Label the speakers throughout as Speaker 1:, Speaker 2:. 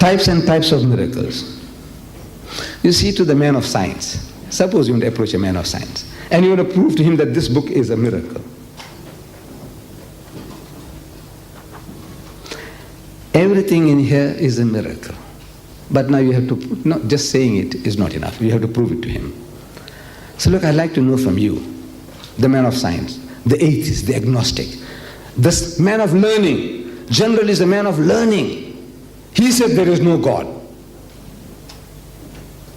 Speaker 1: Types and types of miracles. You see, to the man of science, suppose you want to approach a man of science, and you want to prove to him that this book is a miracle. Everything in here is a miracle. But now you have to, not just saying it is not enough. You have to prove it to him. So look, I'd like to know from you, the man of science, the atheist, the agnostic, the man of learning, generally is a man of learning. He said there is no God.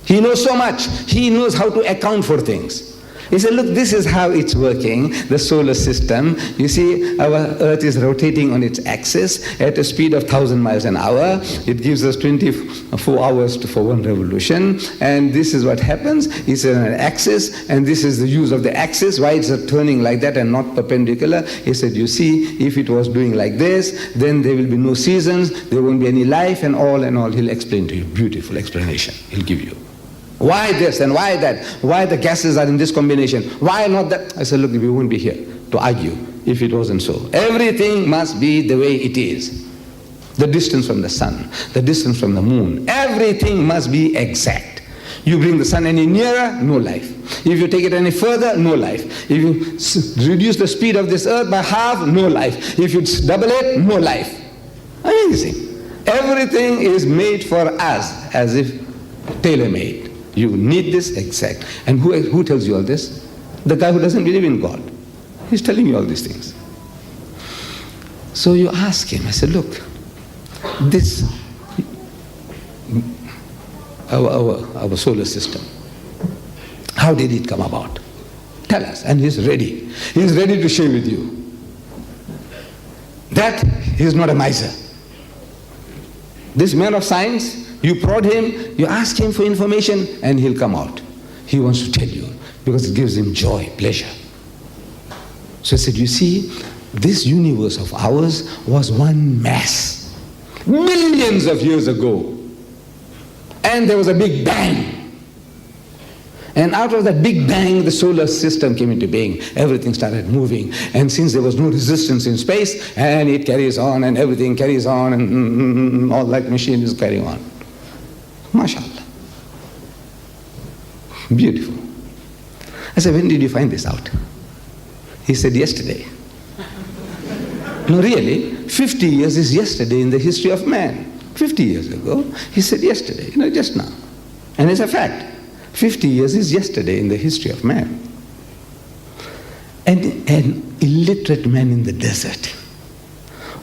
Speaker 1: He knows so much. He knows how to account for things. He said, look, this is how it's working, the solar system. You see, our Earth is rotating on its axis at a speed of 1,000 miles an hour. It gives us 24 hours for one revolution. And this is what happens. It's an axis, and this is the use of the axis, why it's turning like that and not perpendicular. He said, you see, if it was doing like this, then there will be no seasons, there won't be any life, and all. He'll explain to you. Beautiful explanation he'll give you. Why this and why that? Why the gases are in this combination? Why not that? I said, look, we won't be here to argue if it wasn't so. Everything must be the way it is. The distance from the sun, the distance from the moon, everything must be exact. You bring the sun any nearer, no life. If you take it any further, no life. If you reduce the speed of this earth by half, no life. If you double it, no life. Amazing. Everything is made for us as if tailor-made. You need this exact. And who tells you all this? The guy who doesn't believe in God. He's telling you all these things. So you ask him, I said, look, this, our solar system, how did it come about? Tell us. And he's ready. He's ready to share with you. That he's not a miser. This man of science, you prod him, you ask him for information, and he'll come out. He wants to tell you because it gives him joy, pleasure. So I said, you see, this universe of ours was one mass, millions of years ago. And there was a big bang. And out of that big bang, the solar system came into being. Everything started moving. And since there was no resistance in space, and it carries on, and everything carries on, and all like machine is carrying on. MashaAllah. Beautiful. I said, when did you find this out? He said, yesterday. No, really, 50 years is yesterday in the history of man. 50 years ago, he said yesterday, just now. And it's a fact. 50 years is yesterday in the history of man. And an illiterate man in the desert,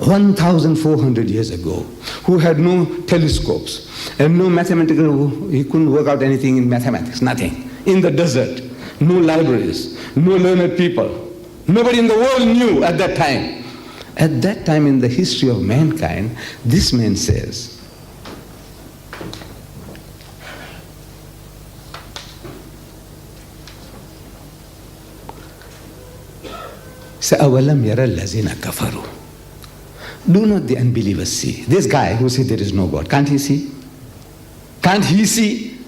Speaker 1: 1,400 years ago, who had no telescopes and no mathematical, he couldn't work out anything in mathematics, nothing. In the desert, no libraries, no learned people. Nobody in the world knew at that time. At that time in the history of mankind, this man says, أَوَلَمْ يَرَ الَّذِينَ كَفَرُوا. Do not the unbelievers see? This guy who said there is no God, can't he see? Can't he see?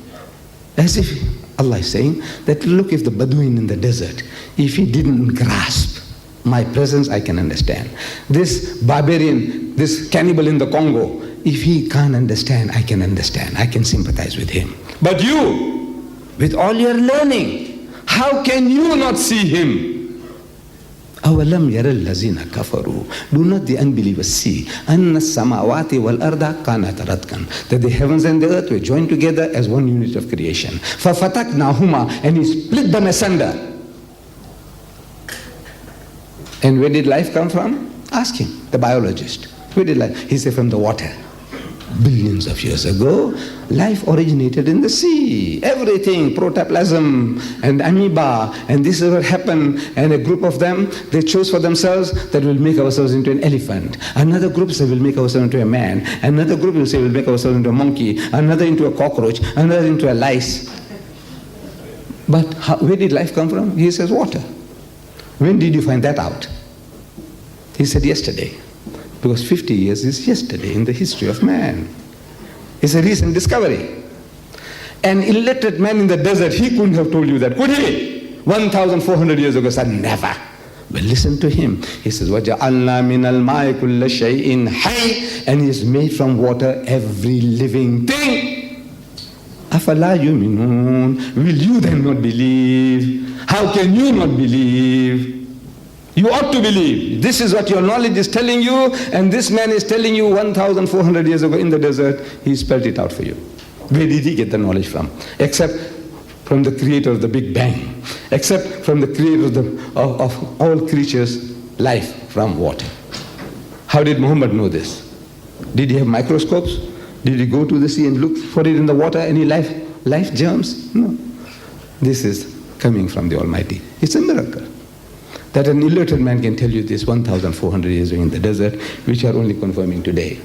Speaker 1: As if Allah is saying that, look, if the Bedouin in the desert, if he didn't grasp my presence, I can understand. This barbarian, this cannibal in the Congo, if he can't understand, I can understand. I can sympathize with him. But you, with all your learning, how can you not see him? أَوَلَمْ يَرَ الَّذِينَ كَفَرُوا. Do not the unbelievers see أَنَّ السَّمَاوَاتِ وَالْأَرْضَ كَانَتْ رَتْقًا, that the heavens and the earth were joined together as one unit of creation. فَفَتَقْنَاهُمَا, and he split them asunder. And where did life come from? Ask him, the biologist. Where did life? He said, from the water. Billions of years ago, life originated in the sea. Everything, protoplasm and amoeba, and this is what happened. And a group of them, they chose for themselves that we'll make ourselves into an elephant. Another group said we'll make ourselves into a man. Another group will say we'll make ourselves into a monkey. Another into a cockroach. Another into a lice. But where did life come from? He says water. When did you find that out? He said yesterday. Because 50 years is yesterday in the history of man. It's a recent discovery. An illiterate man in the desert, he couldn't have told you that, could he? 1,400 years ago said, never. But listen to him. He says, وَجَعَلْنَا مِنَ الْمَاءِ كُلَّ شَيْءٍ حَيٍّ, and he's made from water every living thing. أَفَلَا يُؤْمِنُونَ, will you then not believe? How can you not believe? You ought to believe. This is what your knowledge is telling you, and this man is telling you 1,400 years ago in the desert, he spelled it out for you. Where did he get the knowledge from? Except from the creator of the Big Bang. Except from the creator of all creatures, life from water. How did Muhammad know this? Did he have microscopes? Did he go to the sea and look for it in the water, any life germs? No. This is coming from the Almighty. It's a miracle that an illiterate man can tell you this 1,400 years ago in the desert, which you are only confirming today.